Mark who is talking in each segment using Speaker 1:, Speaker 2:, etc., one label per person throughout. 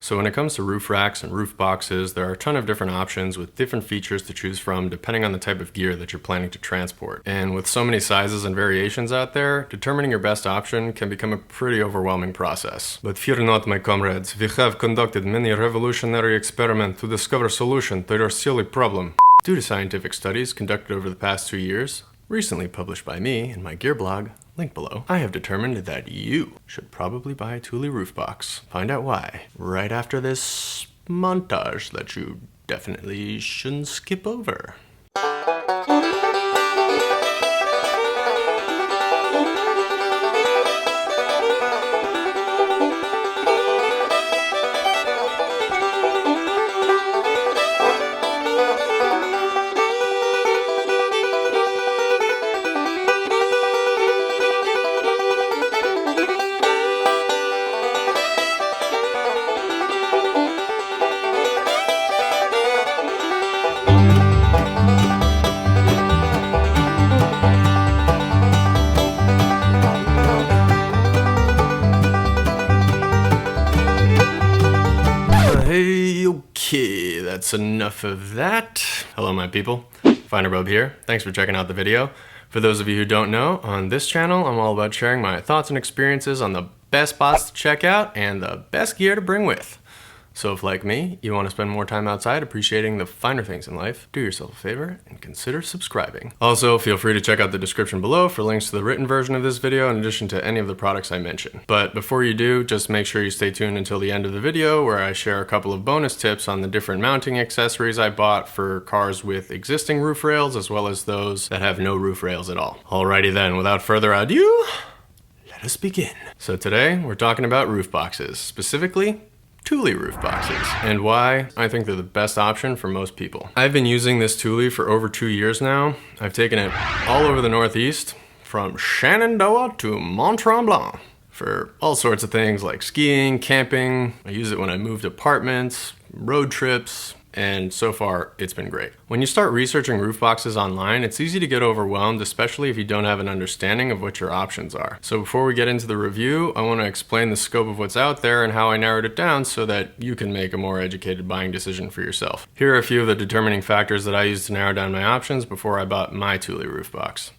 Speaker 1: So when it comes to roof racks and roof boxes, there are a ton of different options with different features to choose from depending on the type of gear that you're planning to transport. And with so many sizes and variations out there, determining your best option can become a pretty overwhelming process. But fear not, my comrades, we have conducted many revolutionary experiments to discover solution to your silly problem. Due to scientific studies conducted over the past 2 years, recently published by me in my gear blog, link below, I have determined that you should probably buy a Thule roof box. Find out why right after this montage that you definitely shouldn't skip over. Okay, that's enough of that. Hello, my people. FinerBub here. Thanks for checking out the video. For those of you who don't know, on this channel, I'm all about sharing my thoughts and experiences on the best spots to check out and the best gear to bring with. So if, like me, you want to spend more time outside appreciating the finer things in life, do yourself a favor and consider subscribing. Also, feel free to check out the description below for links to the written version of this video in addition to any of the products I mentioned. But before you do, just make sure you stay tuned until the end of the video where I share a couple of bonus tips on the different mounting accessories I bought for cars with existing roof rails as well as those that have no roof rails at all. Alrighty then, without further ado, let us begin. So today, we're talking about roof boxes, specifically Thule roof boxes, and why I think they're the best option for most people. I've been using this Thule for over 2 years now. I've taken it all over the Northeast, from Shenandoah to Mont Tremblant, for all sorts of things like skiing, camping. I use it when I moved apartments, road trips, and so far, it's been great. When you start researching roof boxes online, it's easy to get overwhelmed, especially if you don't have an understanding of what your options are. So before we get into the review, I want to explain the scope of what's out there and how I narrowed it down so that you can make a more educated buying decision for yourself. Here are a few of the determining factors that I used to narrow down my options before I bought my Thule roof box.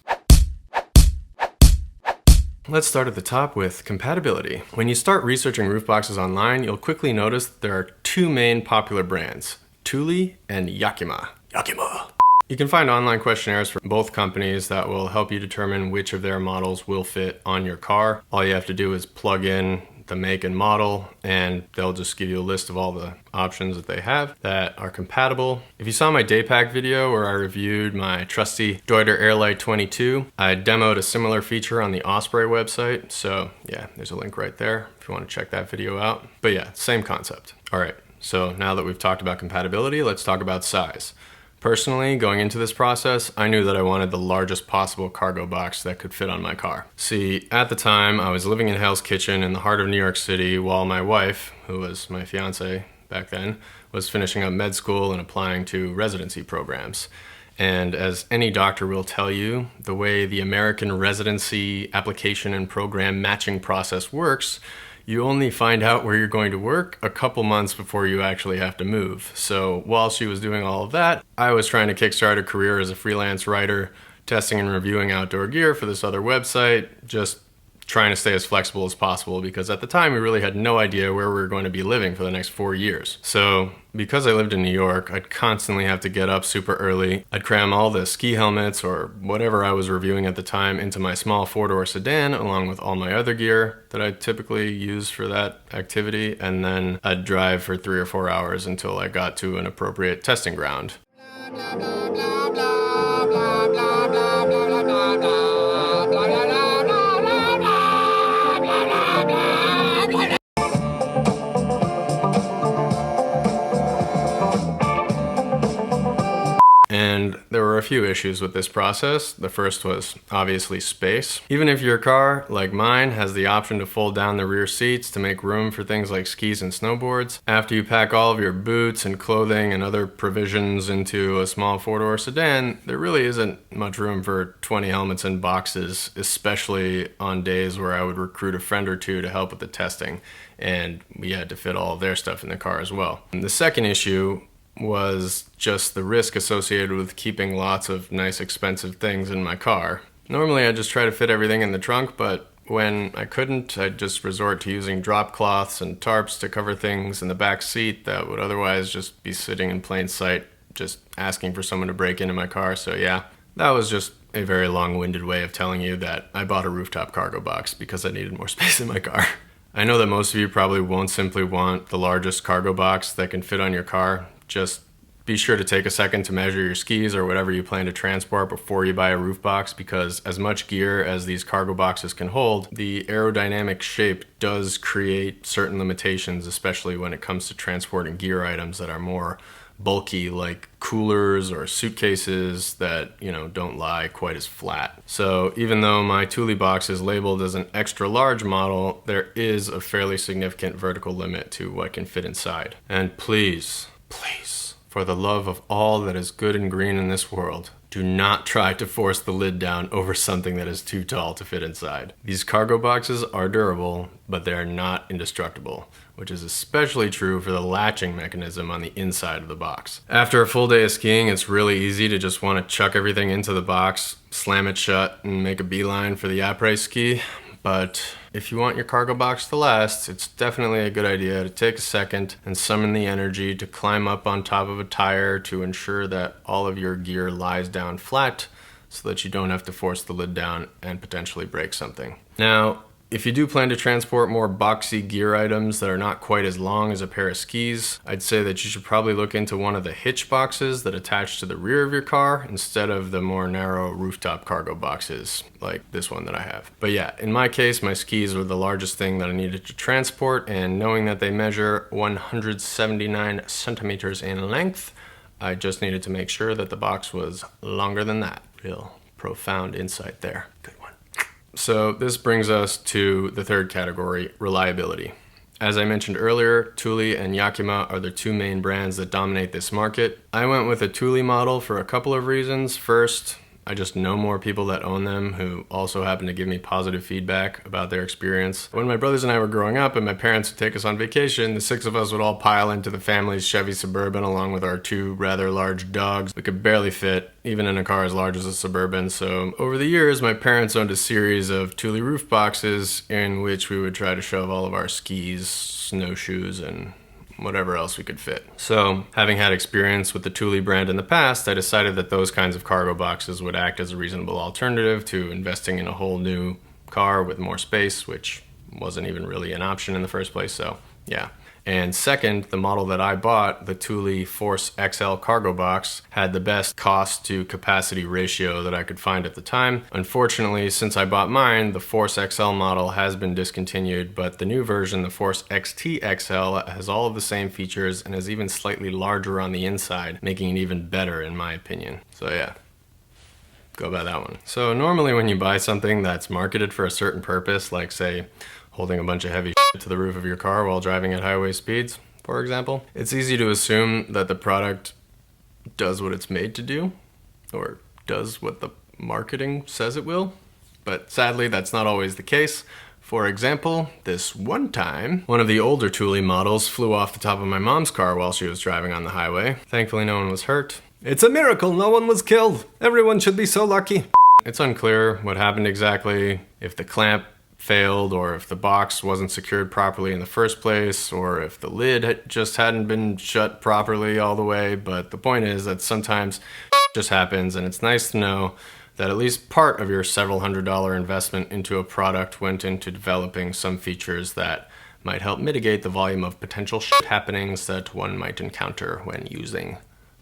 Speaker 1: Let's start at the top with compatibility. When you start researching roof boxes online, you'll quickly notice that there are two main popular brands, Thule and Yakima. You can find online questionnaires from both companies that will help you determine which of their models will fit on your car. All you have to do is plug in the make and model and they'll just give you a list of all the options that they have that are compatible. If you saw my day pack video where I reviewed my trusty Deuter Airlight 22, I demoed a similar feature on the Osprey website. So yeah, there's a link right there if you want to check that video out. But yeah, same concept. All right. So now that we've talked about compatibility, let's talk about size. Personally, going into this process, I knew that I wanted the largest possible cargo box that could fit on my car. See, at the time, I was living in Hell's Kitchen in the heart of New York City while my wife, who was my fiance back then, was finishing up med school and applying to residency programs. And as any doctor will tell you, the way the American residency application and program matching process works, you only find out where you're going to work a couple months before you actually have to move. So while she was doing all of that, I was trying to kickstart a career as a freelance writer, testing and reviewing outdoor gear for this other website, just trying to stay as flexible as possible because at the time we really had no idea where we were going to be living for the next 4 years. So because I lived in New York, I'd constantly have to get up super early. I'd cram all the ski helmets or whatever I was reviewing at the time into my small 4-door sedan along with all my other gear that I typically use for that activity, and then I'd drive for 3 or 4 hours until I got to an appropriate testing ground. And there were a few issues with this process. The first was obviously space. Even if your car, like mine, has the option to fold down the rear seats to make room for things like skis and snowboards, after you pack all of your boots and clothing and other provisions into a small four-door sedan, there really isn't much room for 20 helmets and boxes, especially on days where I would recruit a friend or two to help with the testing, and we had to fit all of their stuff in the car as well. And the second issue was just the risk associated with keeping lots of nice expensive things in my car. Normally I just try to fit everything in the trunk, but when I couldn't, I'd just resort to using drop cloths and tarps to cover things in the back seat that would otherwise just be sitting in plain sight, just asking for someone to break into my car. So yeah, that was just a very long-winded way of telling you that I bought a rooftop cargo box because I needed more space in my car. I know that most of you probably won't simply want the largest cargo box that can fit on your car. Just be sure to take a second to measure your skis or whatever you plan to transport before you buy a roof box, because as much gear as these cargo boxes can hold, the aerodynamic shape does create certain limitations, especially when it comes to transporting gear items that are more bulky, like coolers or suitcases that, don't lie quite as flat. So even though my Thule box is labeled as an extra large model, there is a fairly significant vertical limit to what can fit inside. And please, for the love of all that is good and green in this world, do not try to force the lid down over something that is too tall to fit inside. These cargo boxes are durable, but they are not indestructible, which is especially true for the latching mechanism on the inside of the box. After a full day of skiing, it's really easy to just want to chuck everything into the box, slam it shut, and make a beeline for the après ski. But if you want your cargo box to last, it's definitely a good idea to take a second and summon the energy to climb up on top of a tire to ensure that all of your gear lies down flat so that you don't have to force the lid down and potentially break something. Now, if you do plan to transport more boxy gear items that are not quite as long as a pair of skis, I'd say that you should probably look into one of the hitch boxes that attach to the rear of your car instead of the more narrow rooftop cargo boxes like this one that I have. But yeah, in my case, my skis were the largest thing that I needed to transport, and knowing that they measure 179 centimeters in length, I just needed to make sure that the box was longer than that. Real profound insight there. Good one. So this brings us to the third category, reliability. As I mentioned earlier, Thule and Yakima are the two main brands that dominate this market. I went with a Thule model for a couple of reasons. First, I just know more people that own them who also happen to give me positive feedback about their experience. When my brothers and I were growing up and my parents would take us on vacation, the six of us would all pile into the family's Chevy Suburban along with our two rather large dogs. We could barely fit, even in a car as large as a Suburban. So over the years, my parents owned a series of Thule roof boxes in which we would try to shove all of our skis, snowshoes, and whatever else we could fit. So, having had experience with the Thule brand in the past, I decided that those kinds of cargo boxes would act as a reasonable alternative to investing in a whole new car with more space, which wasn't even really an option in the first place, so yeah. And second, the model that I bought, the Thule Force XL Cargo Box, had the best cost to capacity ratio that I could find at the time. Unfortunately, since I bought mine, the Force XL model has been discontinued, but the new version, the Force XT XL, has all of the same features and is even slightly larger on the inside, making it even better in my opinion. So yeah, go by that one. So normally when you buy something that's marketed for a certain purpose, like say, holding a bunch of heavy shit to the roof of your car while driving at highway speeds, for example, it's easy to assume that the product does what it's made to do, or does what the marketing says it will. But sadly, that's not always the case. For example, this one time, one of the older Thule models flew off the top of my mom's car while she was driving on the highway. Thankfully, no one was hurt. It's a miracle no one was killed. Everyone should be so lucky. It's unclear what happened exactly, if the clamp failed, or if the box wasn't secured properly in the first place, or if the lid just hadn't been shut properly all the way, but the point is that sometimes just happens, and it's nice to know that at least part of your several $100 investment into a product went into developing some features that might help mitigate the volume of potential happenings that one might encounter when using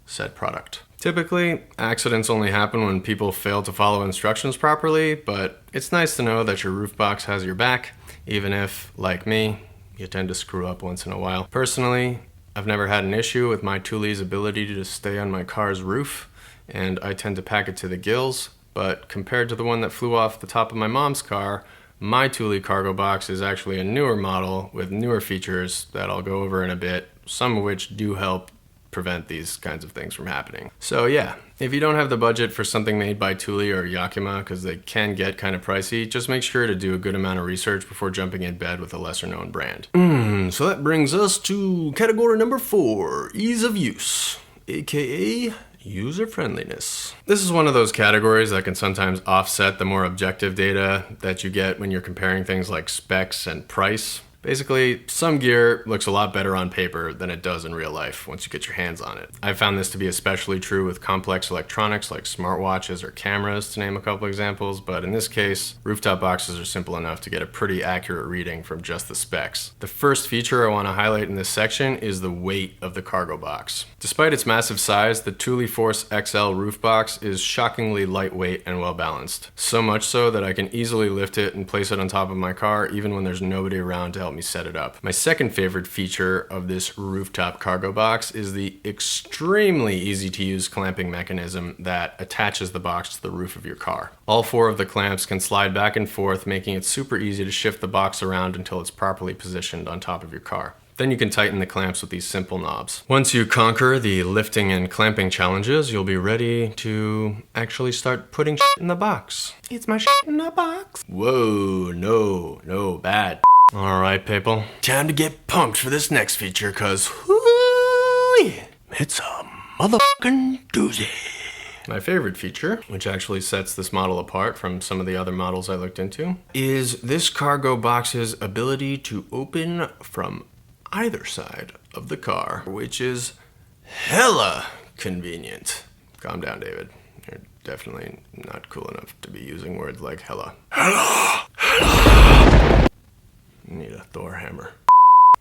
Speaker 1: said product. Typically, accidents only happen when people fail to follow instructions properly, but it's nice to know that your roof box has your back, even if, like me, you tend to screw up once in a while. Personally, I've never had an issue with my Thule's ability to stay on my car's roof, and I tend to pack it to the gills, but compared to the one that flew off the top of my mom's car, my Thule Cargo Box is actually a newer model with newer features that I'll go over in a bit, some of which do help prevent these kinds of things from happening. So yeah, if you don't have the budget for something made by Thule or Yakima, because they can get kind of pricey, just make sure to do a good amount of research before jumping in bed with a lesser known brand. So that brings us to category number 4, ease of use, aka user friendliness. This is one of those categories that can sometimes offset the more objective data that you get when you're comparing things like specs and price. Basically, some gear looks a lot better on paper than it does in real life once you get your hands on it. I found this to be especially true with complex electronics like smartwatches or cameras, to name a couple examples, but in this case, rooftop boxes are simple enough to get a pretty accurate reading from just the specs. The first feature I want to highlight in this section is the weight of the cargo box. Despite its massive size, the Thule Force XL roof box is shockingly lightweight and well balanced. So much so that I can easily lift it and place it on top of my car even when there's nobody around to help me set it up. My second favorite feature of this rooftop cargo box is the extremely easy to use clamping mechanism that attaches the box to the roof of your car. All 4 of the clamps can slide back and forth, making it super easy to shift the box around until it's properly positioned on top of your car. Then you can tighten the clamps with these simple knobs. Once you conquer the lifting and clamping challenges, you'll be ready to actually start putting shit in the box. It's my shit in the box. Whoa, no, bad. All right, people, time to get pumped for this next feature, cause it's a motherfucking doozy. My favorite feature, which actually sets this model apart from some of the other models I looked into, is this cargo box's ability to open from either side of the car, which is hella convenient. Calm down, David. You're definitely not cool enough to be using words like hella. Hella. Need a Thor hammer.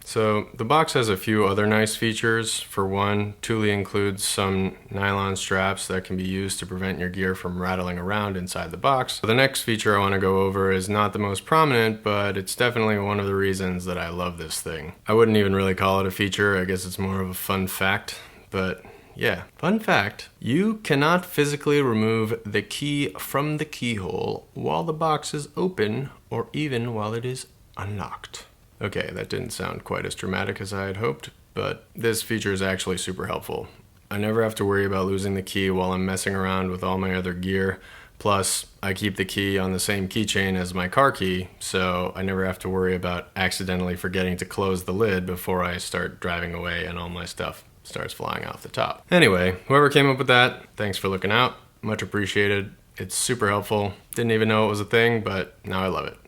Speaker 1: So the box has a few other nice features. For one, Thule includes some nylon straps that can be used to prevent your gear from rattling around inside the box. The next feature I want to go over is not the most prominent, but it's definitely one of the reasons that I love this thing. I wouldn't even really call it a feature, I guess it's more of a fun fact, but yeah, fun fact, you cannot physically remove the key from the keyhole while the box is open or even while it is unlocked. Okay, that didn't sound quite as dramatic as I had hoped, but this feature is actually super helpful. I never have to worry about losing the key while I'm messing around with all my other gear. Plus, I keep the key on the same keychain as my car key, so I never have to worry about accidentally forgetting to close the lid before I start driving away and all my stuff starts flying off the top. Anyway, whoever came up with that, thanks for looking out. Much appreciated. It's super helpful. Didn't even know it was a thing, but now I love it.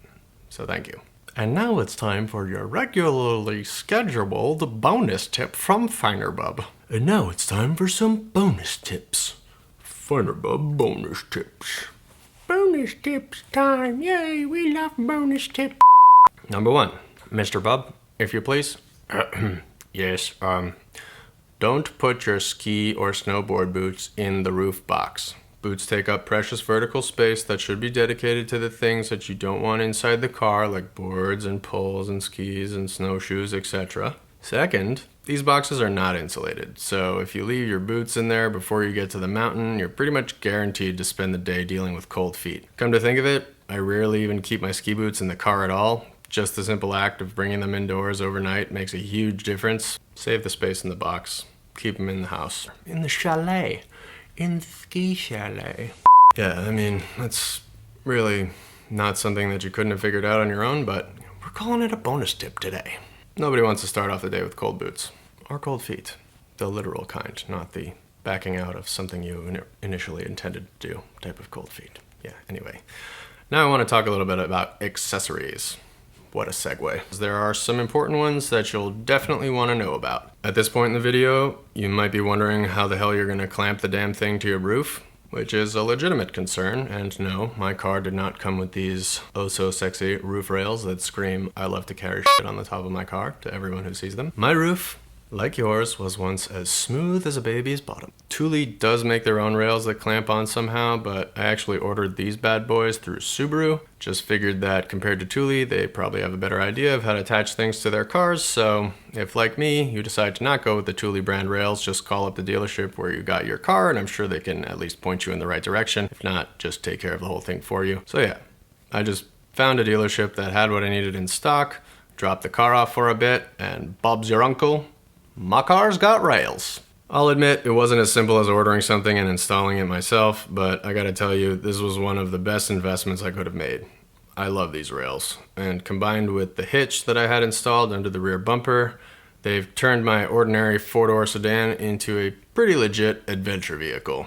Speaker 1: So thank you. And now it's time for your regularly scheduled bonus tip from FinerBub. And now it's time for some bonus tips. FinerBub bonus tips. Bonus tips time. Yay, we love bonus tips. Number 1, Mr. Bub, if you please. Yes, don't put your ski or snowboard boots in the roof box. Boots take up precious vertical space that should be dedicated to the things that you don't want inside the car, like boards and poles and skis and snowshoes, etc. Second, these boxes are not insulated, so if you leave your boots in there before you get to the mountain, you're pretty much guaranteed to spend the day dealing with cold feet. Come to think of it, I rarely even keep my ski boots in the car at all. Just the simple act of bringing them indoors overnight makes a huge difference. Save the space in the box. Keep them in the house. In the chalet. In the ski chalet. Yeah, I mean, that's really not something that you couldn't have figured out on your own, but we're calling it a bonus tip today. Nobody wants to start off the day with cold boots. Or cold feet. The literal kind, not the backing out of something you initially intended to do type of cold feet. Yeah, anyway. Now I want to talk a little bit about accessories. What a segue. There are some important ones that you'll definitely want to know about. At this point in the video, you might be wondering how the hell you're going to clamp the damn thing to your roof, which is a legitimate concern, and no, my car did not come with these oh-so-sexy roof rails that scream, "I love to carry shit on the top of my car," to everyone who sees them. My roof like yours, was once as smooth as a baby's bottom. Thule does make their own rails that clamp on somehow, but I actually ordered these bad boys through Subaru. Just figured that compared to Thule, they probably have a better idea of how to attach things to their cars, so if, like me, you decide to not go with the Thule brand rails, just call up the dealership where you got your car, and I'm sure they can at least point you in the right direction. If not, just take care of the whole thing for you. So yeah, I just found a dealership that had what I needed in stock, dropped the car off for a bit, and Bob's your uncle. My car's got rails. I'll admit it wasn't as simple as ordering something and installing it myself, but I gotta tell you, this was one of the best investments I could have made. I love these rails, and combined with the hitch that I had installed under the rear bumper, they've turned my ordinary four-door sedan into a pretty legit adventure vehicle,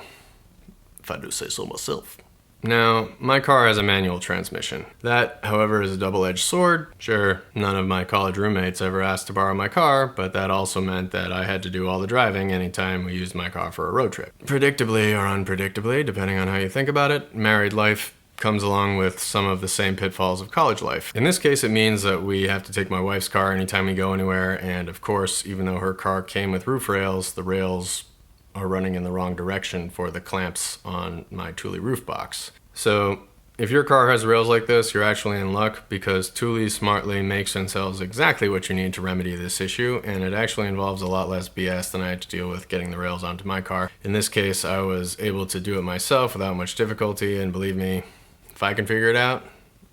Speaker 1: if I do say so myself. Now, my car has a manual transmission. That, however, is a double-edged sword. Sure, none of my college roommates ever asked to borrow my car, but that also meant that I had to do all the driving anytime we used my car for a road trip. Predictably or unpredictably, depending on how you think about it, married life comes along with some of the same pitfalls of college life. In this case, it means that we have to take my wife's car anytime we go anywhere, and of course, even though her car came with roof rails, the rails are running in the wrong direction for the clamps on my Thule roof box. So if your car has rails like this, you're actually in luck, because Thule smartly makes and sells exactly what you need to remedy this issue, and it actually involves a lot less BS than I had to deal with getting the rails onto my car. In this case, I was able to do it myself without much difficulty, and believe me, if I can figure it out,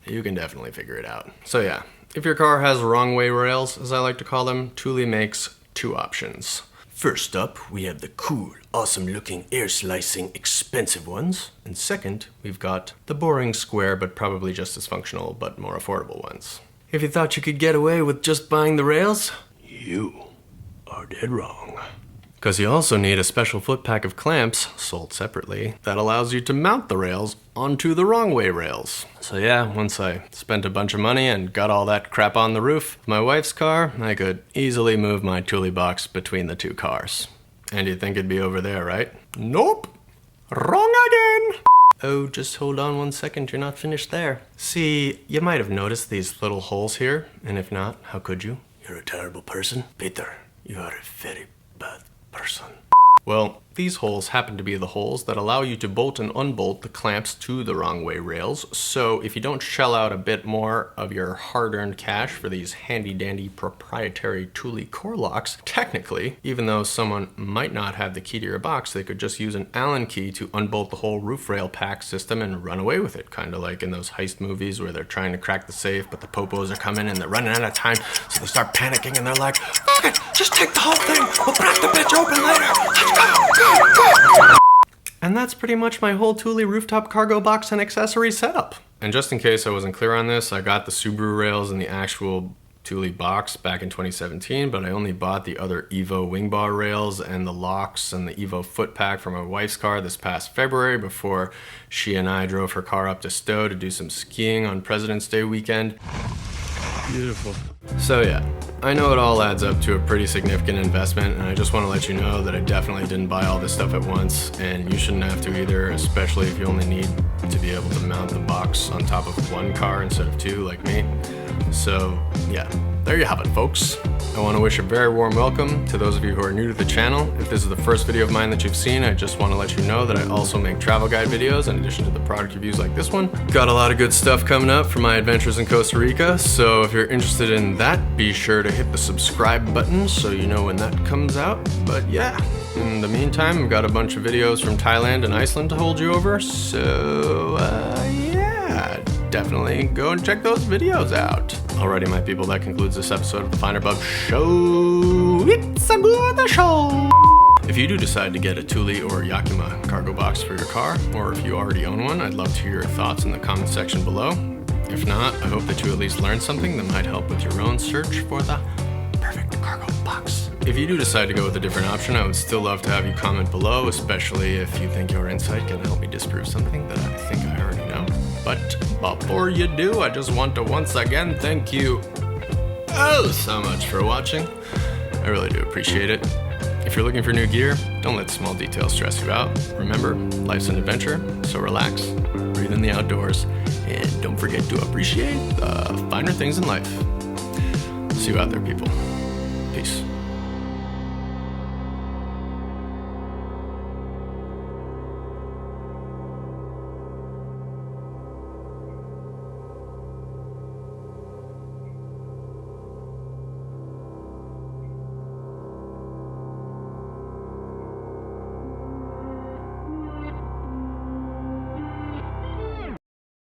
Speaker 1: you can definitely figure it out. So yeah, if your car has wrong way rails, as I like to call them, Thule makes two options. First up, we have the cool, awesome-looking, air-slicing, expensive ones. And second, we've got the boring, square, but probably just as functional, but more affordable ones. If you thought you could get away with just buying the rails, you are dead wrong. Because you also need a special foot pack of clamps, sold separately, that allows you to mount the rails onto the wrong way rails. So yeah, once I spent a bunch of money and got all that crap on the roof of my wife's car, I could easily move my Thule box between the two cars. And you'd think it'd be over there, right? Nope! Wrong again! Oh, just hold on 1 second, you're not finished there. See, you might have noticed these little holes here, and if not, how could you? You're a terrible person. Peter, you are a very bad person. Well, these holes happen to be the holes that allow you to bolt and unbolt the clamps to the wrong way rails, so if you don't shell out a bit more of your hard-earned cash for these handy-dandy proprietary Thule core locks, technically, even though someone might not have the key to your box, they could just use an Allen key to unbolt the whole roof rail pack system and run away with it, kind of like in those heist movies where they're trying to crack the safe, but the popos are coming and they're running out of time, so they start panicking and they're like, "Fuck it, just take the whole thing, we'll crack the bitch open later, let's go!" And that's pretty much my whole Thule rooftop cargo box and accessory setup. And just in case I wasn't clear on this, I got the Subaru rails in the actual Thule box back in 2017, but I only bought the other EVO Wingbar rails and the locks and the EVO foot pack for my wife's car this past February before she and I drove her car up to Stowe to do some skiing on President's Day weekend. Beautiful. So yeah, I know it all adds up to a pretty significant investment, and I just want to let you know that I definitely didn't buy all this stuff at once, and you shouldn't have to either, especially if you only need to be able to mount the box on top of one car instead of two like me. So yeah, there you have it, folks. I want to wish a very warm welcome to those of you who are new to the channel. If this is the first video of mine that you've seen, I just want to let you know that I also make travel guide videos in addition to the product reviews like this one. Got a lot of good stuff coming up for my adventures in Costa Rica, so if you're interested in that, be sure to hit the subscribe button so you know when that comes out. But yeah, in the meantime, I've got a bunch of videos from Thailand and Iceland to hold you over, so yeah, definitely go and check those videos out. Alrighty, my people, that concludes this episode of the FinerBub Show. It's a good show! If you do decide to get a Thule or Yakima cargo box for your car, or if you already own one, I'd love to hear your thoughts in the comment section below. If not, I hope that you at least learned something that might help with your own search for the perfect cargo box. If you do decide to go with a different option, I would still love to have you comment below, especially if you think your insight can help me disprove something that I think I already know. But before you do, I just want to once again thank you oh so much for watching. I really do appreciate it. If you're looking for new gear, don't let small details stress you out. Remember, life's an adventure, so relax, breathe in the outdoors, and don't forget to appreciate the finer things in life. See you out there, people. Peace.